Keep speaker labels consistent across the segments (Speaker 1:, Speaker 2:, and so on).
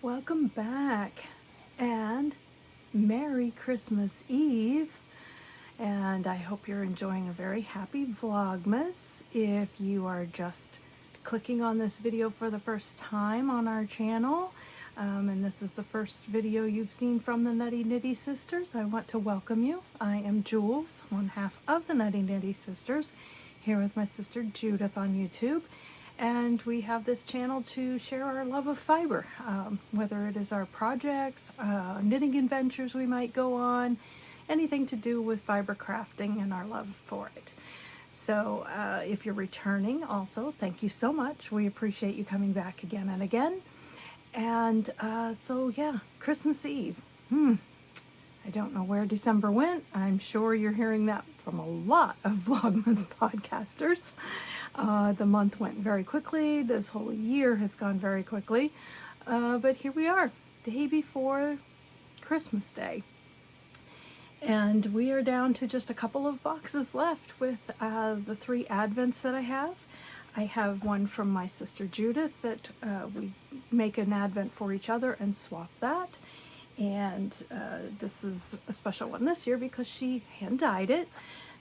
Speaker 1: Welcome back and Merry Christmas Eve, and I hope you're enjoying a very happy Vlogmas. If you are just clicking on this video for the first time on our channel, and this is the first video you've seen from the Nutty Nitty Sisters, I want to welcome you. I am JULZ, one half of the Nutty Nitty Sisters, here with my sister Judith on YouTube. And we have this channel to share our love of fiber, whether it is our projects, knitting adventures we might go on, anything to do with fiber crafting and our love for it. So if you're returning also, thank you so much. We appreciate you coming back again and again. And so yeah, Christmas Eve. I don't know where December went. I'm sure you're hearing that from a lot of Vlogmas podcasters. The month went very quickly. This whole year has gone very quickly. But here we are, day before Christmas Day. And we are down to just a couple of boxes left with the 3 Advents that I have. I have one from my sister Judith that we make an Advent for each other and swap that. And this is a special one this year because she hand-dyed it.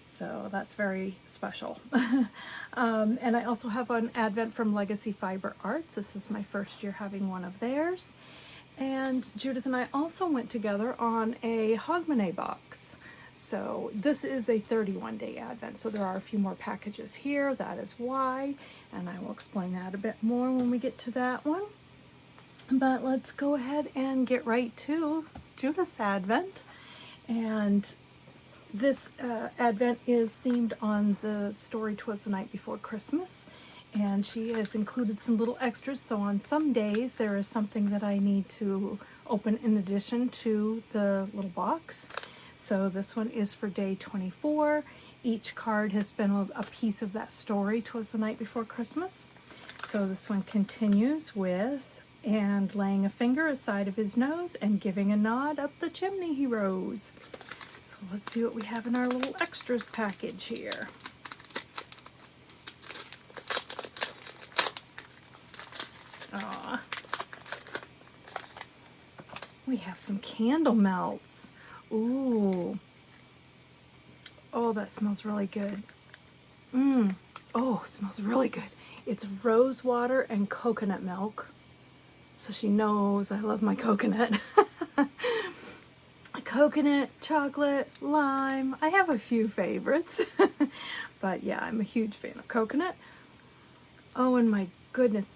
Speaker 1: So that's very special. And I also have an Advent from Legacy Fiber Artz. This is my first year having one of theirs. And Judith and I also went together on a Hogmanay Box. So this is a 31-day Advent. So there are a few more packages here. That is why. And I will explain that a bit more when we get to that one. But let's go ahead and get right to Judith's Advent. And this Advent is themed on the story "'Twas the Night Before Christmas." And she has included some little extras. So on some days there is something that I need to open in addition to the little box. So this one is for day 24. Each card has been a piece of that story, "'Twas the Night Before Christmas." So this one continues with, "And laying a finger aside of his nose and giving a nod up the chimney he rose." So let's see what we have in our little extras package here. Aw. We have some candle melts. Ooh. Oh, that smells really good. Oh, it smells really good. It's rose water and coconut milk. So she knows I love my coconut. Coconut, chocolate, lime. I have a few favorites. But yeah, I'm a huge fan of coconut. Oh, and my goodness.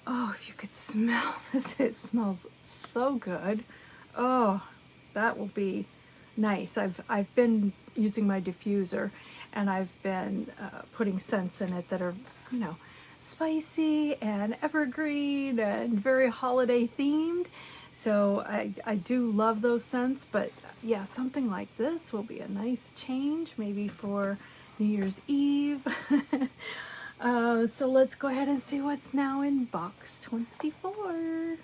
Speaker 1: Oh, if you could smell this, it smells so good. Oh, that will be nice. I've been using my diffuser, and I've been putting scents in it that are, you know, spicy and evergreen and very holiday themed. So I do love those scents, but yeah, something like this will be a nice change, maybe for New Year's Eve. So let's go ahead and see what's now in box 24.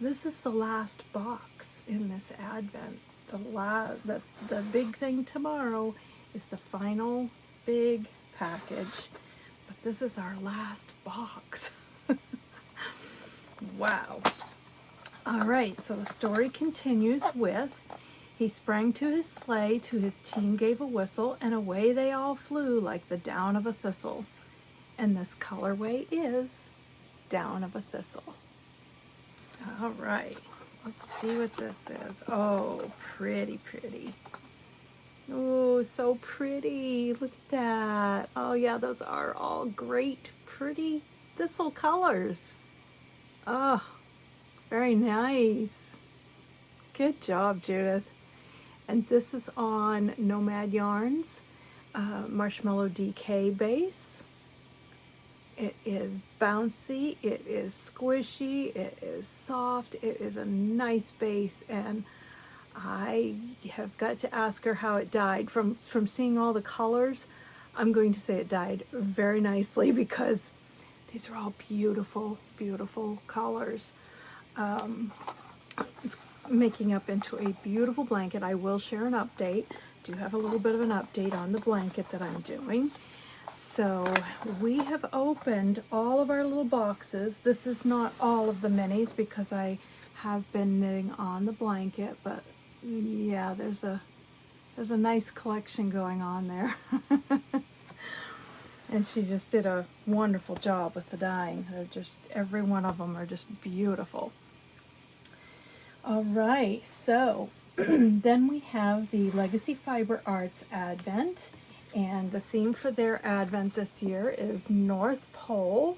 Speaker 1: This is the last box in this Advent. The big thing tomorrow is the final big package, but this is our last box. Wow. All right, so the story continues with, "He sprang to his sleigh, to his team gave a whistle, and away they all flew like the down of a thistle." And this colorway is Down of a Thistle. All right, let's see what this is. Oh, pretty, pretty. Oh, so pretty. Look at that. Oh yeah, those are all great, pretty thistle colors. Oh, very nice. Good job, Judith. And this is on Nomad Yarns Marshmallow DK base. It is bouncy, it is squishy, it is soft, it is a nice base, and I have got to ask her how it dyed. From seeing all the colors, I'm going to say it dyed very nicely because these are all beautiful, beautiful colors. It's making up into a beautiful blanket. I will share an update. Do have a little bit of an update on the blanket that I'm doing. So we have opened all of our little boxes. This is not all of the minis because I have been knitting on the blanket, but yeah, there's a nice collection going on there. And she just did a wonderful job with the dyeing. They're just, every one of them are just beautiful. All right, so then we have the Legacy Fiber Artz Advent, and the theme for their Advent this year is North Pole.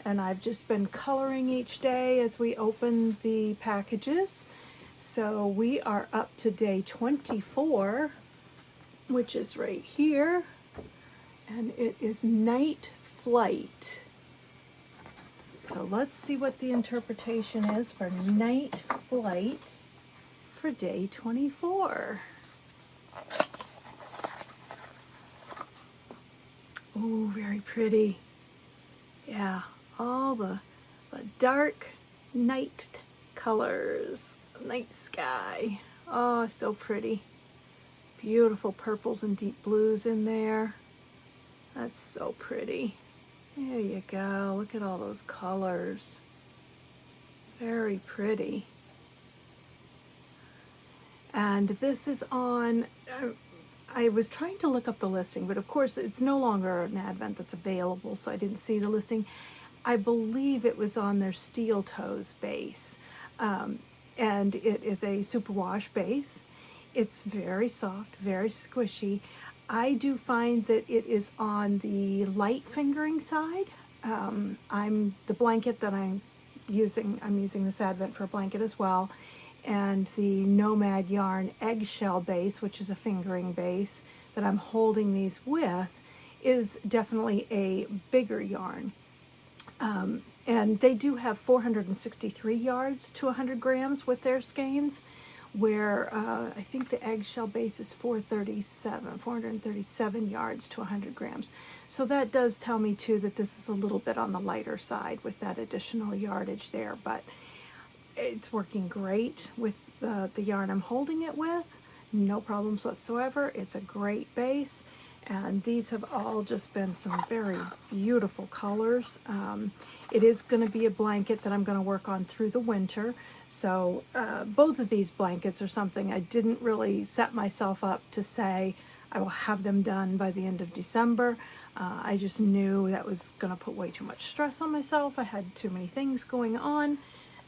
Speaker 1: And I've just been coloring each day as we open the packages. So we are up to day 24, which is right here, and it is Night Flight. So let's see what the interpretation is for Night Flight for day 24. Oh, very pretty. Yeah, all the dark night colors, night sky. Oh, so pretty. Beautiful purples and deep blues in there. That's so pretty. There you go. Look at all those colors. Very pretty. And this is on, I was trying to look up the listing, but of course it's no longer an Advent that's available, so I didn't see the listing. I believe it was on their Steel Toes base. And it is a superwash base. It's very soft, very squishy. I do find that it is on the light fingering side. The blanket that I'm using this Advent for a blanket as well, and the Nomad Yarn eggshell base, which is a fingering base that I'm holding these with, is definitely a bigger yarn. And they do have 463 yards to 100 grams with their skeins, where I think the eggshell base is 437 yards to 100 grams. So that does tell me too that this is a little bit on the lighter side with that additional yardage there, but it's working great with the yarn I'm holding it with. No problems whatsoever. It's a great base, and these have all just been some very beautiful colors. It is going to be a blanket that I'm going to work on through the winter. So both of these blankets are something I didn't really set myself up to say I will have them done by the end of December. I just knew that was going to put way too much stress on myself. I had too many things going on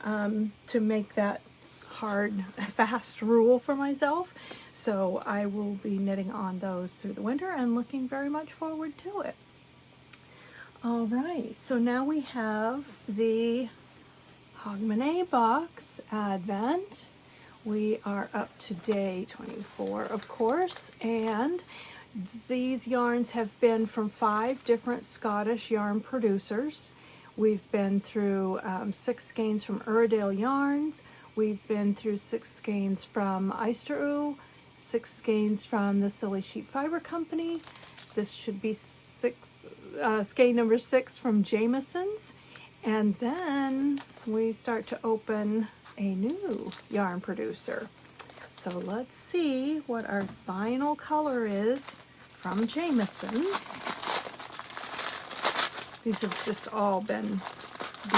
Speaker 1: to make that hard, fast rule for myself. So I will be knitting on those through the winter and looking very much forward to it. All right, so now we have the Hogmanay Box Advent. We are up to day 24, of course, and these yarns have been from 5 different Scottish yarn producers. We've been through 6 skeins from Uredale Yarns. We've been through 6 skeins from Eysteroo, 6 skeins from the Silly Sheep Fiber Company. This should be skein number 6 from Jamieson's. And then we start to open a new yarn producer. So let's see what our final color is from Jamieson's. These have just all been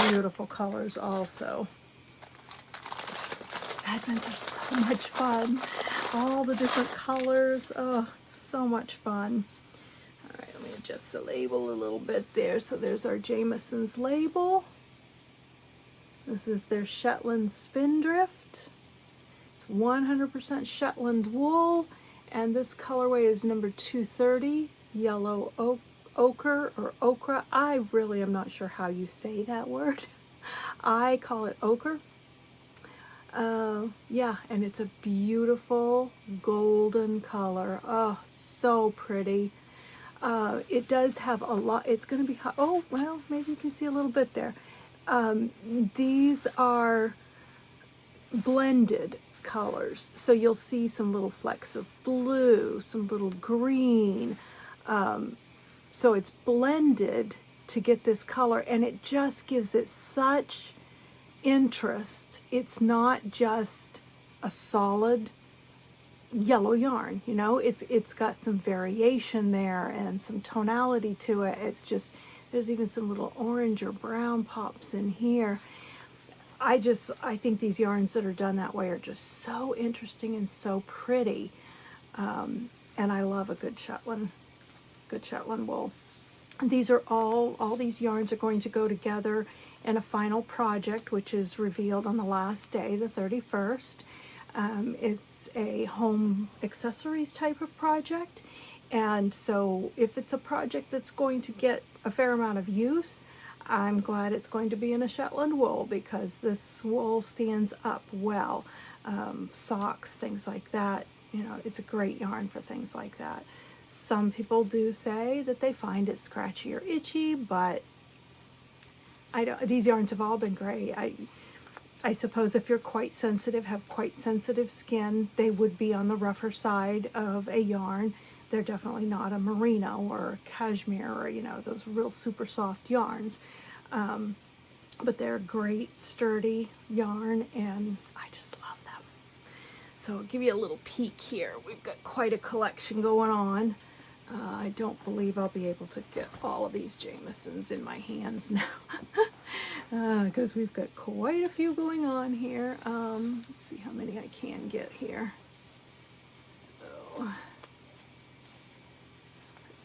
Speaker 1: beautiful colors also. Advents are so much fun. All the different colors, oh, it's so much fun. All right, let me adjust the label a little bit there. So there's our Jamieson's label. This is their Shetland Spindrift. It's 100% Shetland wool, and this colorway is number 230, yellow ochre or ochre. I really am not sure how you say that word. I call it ochre. Yeah, and it's a beautiful golden color. Oh, so pretty. It does have a lot. It's going to be hot. Oh, well, maybe you can see a little bit there. These are blended colors, so you'll see some little flecks of blue, some little green. So it's blended to get this color, and it just gives it such interest. It's not just a solid yellow yarn, you know, it's got some variation there and some tonality to it. It's just, there's even some little orange or brown pops in here. I think these yarns that are done that way are just so interesting and so pretty. And I love a good Shetland wool. And these are all these yarns are going to go together in a final project, which is revealed on the last day, the 31st. It's a home accessories type of project. And so if it's a project that's going to get a fair amount of use, I'm glad it's going to be in a Shetland wool, because this wool stands up well. Socks, things like that, you know, it's a great yarn for things like that. Some people do say that they find it scratchy or itchy, but these yarns have all been great. I suppose if you're quite sensitive, have quite sensitive skin, they would be on the rougher side of a yarn. They're definitely not a merino or cashmere or, you know, those real super soft yarns. But they're great, sturdy yarn, and I just love them. So I'll give you a little peek here. We've got quite a collection going on. I don't believe I'll be able to get all of these Jamiesons in my hands now, because we've got quite a few going on here. Let's see how many I can get here. So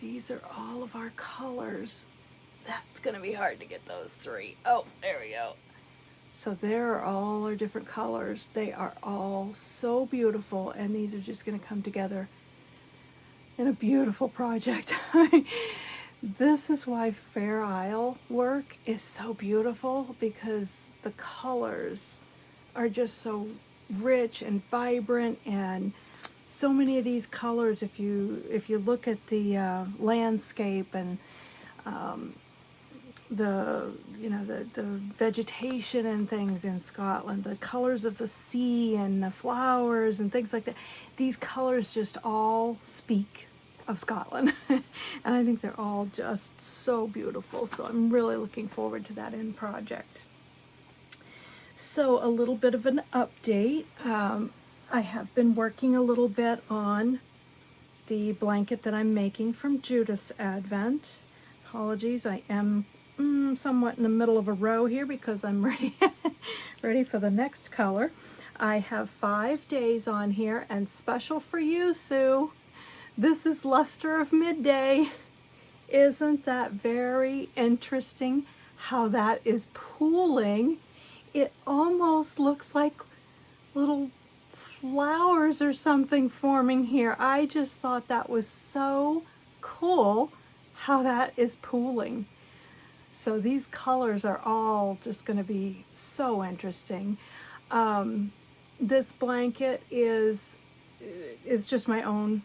Speaker 1: these are all of our colors. That's going to be hard to get those three. Oh, there we go. So there are all our different colors. They are all so beautiful, and these are just going to come together in a beautiful project. This is why Fair Isle work is so beautiful, because the colors are just so rich and vibrant, and so many of these colors, if you look at the landscape and the vegetation and things in Scotland, the colors of the sea and the flowers and things like that, these colors just all speak of Scotland. And I think they're all just so beautiful. So I'm really looking forward to that end project. So a little bit of an update. I have been working a little bit on the blanket that I'm making from Judith's Advent. Apologies, I am somewhat in the middle of a row here because I'm ready for the next color. I have 5 days on here, and special for you, Sue, this is Luster of Midday. Isn't that very interesting how that is pooling? It almost looks like little flowers or something forming here. I just thought that was so cool how that is pooling. So these colors are all just going to be so interesting. This blanket is just my own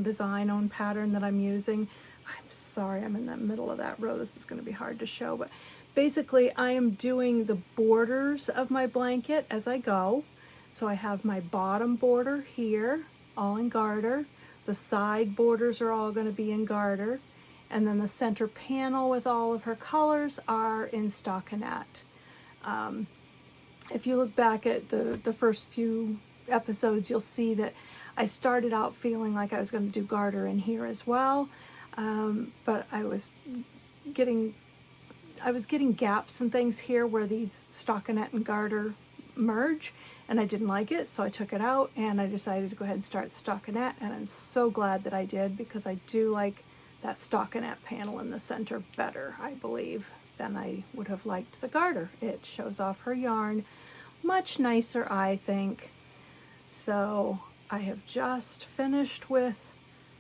Speaker 1: design, own pattern that I'm using. I'm sorry, I'm in the middle of that row. This is going to be hard to show, but basically I am doing the borders of my blanket as I go. So I have my bottom border here, all in garter. The side borders are all going to be in garter. And then the center panel with all of her colors are in stockinette. If you look back at the first few episodes, you'll see that I started out feeling like I was going to do garter in here as well. But I was getting gaps and things here where these stockinette and garter merge, and I didn't like it, so I took it out and I decided to go ahead and start stockinette, and I'm so glad that I did, because I do like that stockinette panel in the center better, I believe. than I would have liked the garter. It shows off her yarn much nicer, I think. So I have just finished with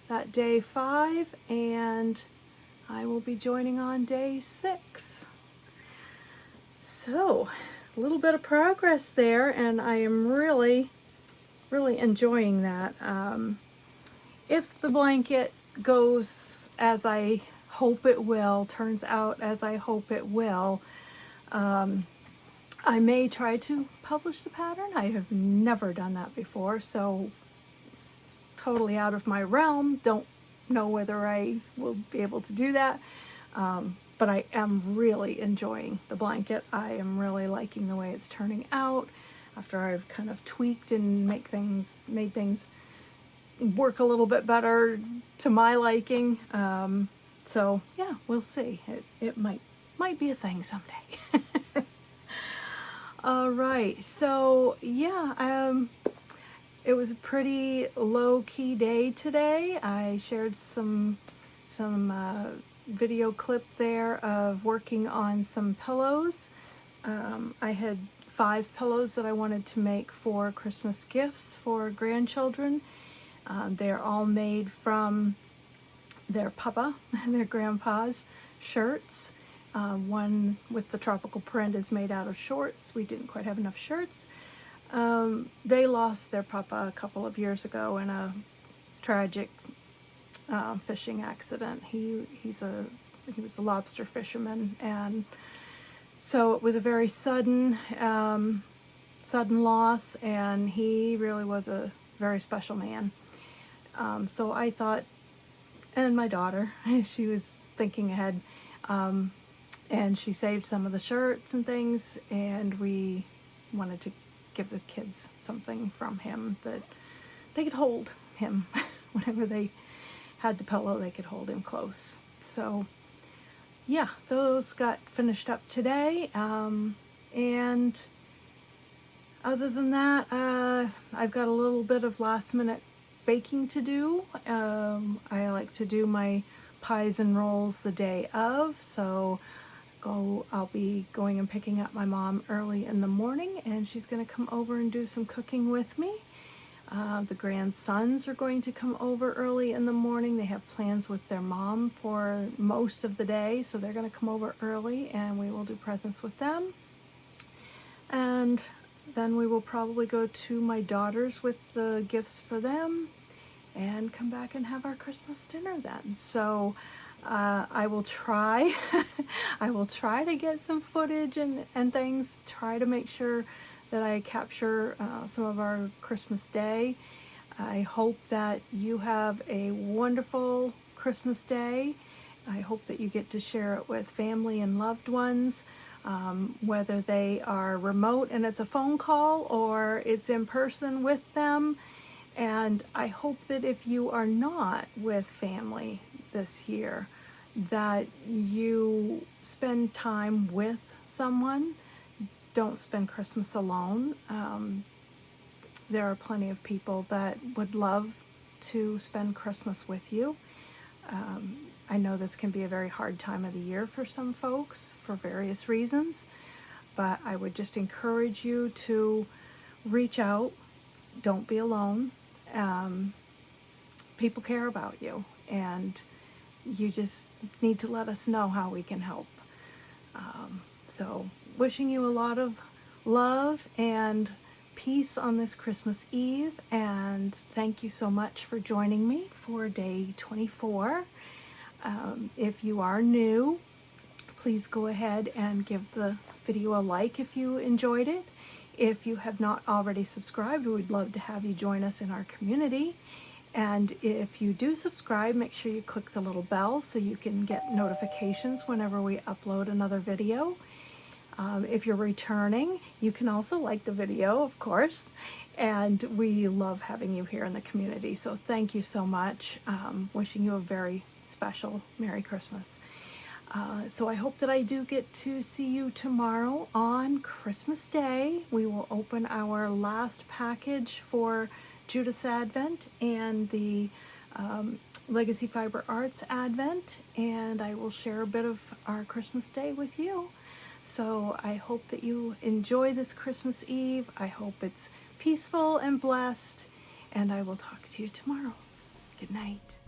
Speaker 1: that day 5, and I will be joining on day 6. So a little bit of progress there, and I am really enjoying that. If the blanket goes as I hope it will, turns out as I hope it will, I may try to publish the pattern. I have never done that before, so totally out of my realm. Don't know whether I will be able to do that, but I am really enjoying the blanket. I am really liking the way it's turning out after I've kind of tweaked and made things work a little bit better to my liking. So yeah, we'll see. It might be a thing someday. All right, so yeah, it was a pretty low-key day today. I shared some video clip there of working on some pillows. I had 5 pillows that I wanted to make for Christmas gifts for grandchildren. They're all made from their papa and their grandpa's shirts. One with the tropical print is made out of shorts. We didn't quite have enough shirts. They lost their papa a couple of years ago in a tragic fishing accident. He was a lobster fisherman, and so it was a very sudden loss, and he really was a very special man. So I thought, and my daughter, she was thinking ahead, and she saved some of the shirts and things, and we wanted to give the kids something from him that they could hold him. Whenever they had the pillow, they could hold him close. So yeah, those got finished up today, and other than that, I've got a little bit of last minute baking to do. I like to do my pies and rolls the day of, so I'll be going and picking up my mom early in the morning, and she's going to come over and do some cooking with me. The grandsons are going to come over early in the morning. They have plans with their mom for most of the day, so they're going to come over early, and we will do presents with them. And then we will probably go to my daughter's with the gifts for them, and come back and have our Christmas dinner then. So I will try I will try to get some footage and things, try to make sure that I capture some of our Christmas Day. I hope that you have a wonderful Christmas Day. I hope that you get to share it with family and loved ones, whether they are remote and it's a phone call or it's in person with them. And I hope that if you are not with family this year, that you spend time with someone. Don't spend Christmas alone. There are plenty of people that would love to spend Christmas with you. I know this can be a very hard time of the year for some folks for various reasons, but I would just encourage you to reach out. Don't be alone. People care about you, and you just need to let us know how we can help. So wishing you a lot of love and peace on this Christmas Eve, and thank you so much for joining me for day 24. If you are new, please go ahead and give the video a like if you enjoyed it. If you have not already subscribed, we'd love to have you join us in our community. And if you do subscribe, make sure you click the little bell so you can get notifications whenever we upload another video. If you're returning, you can also like the video, of course, and we love having you here in the community. So thank you so much. Wishing you a very special Merry Christmas. So I hope that I do get to see you tomorrow on Christmas Day. We will open our last package for Judith's Advent and the Legacy Fiber Artz Advent, and I will share a bit of our Christmas Day with you. So I hope that you enjoy this Christmas Eve. I hope it's peaceful and blessed, and I will talk to you tomorrow. Good night.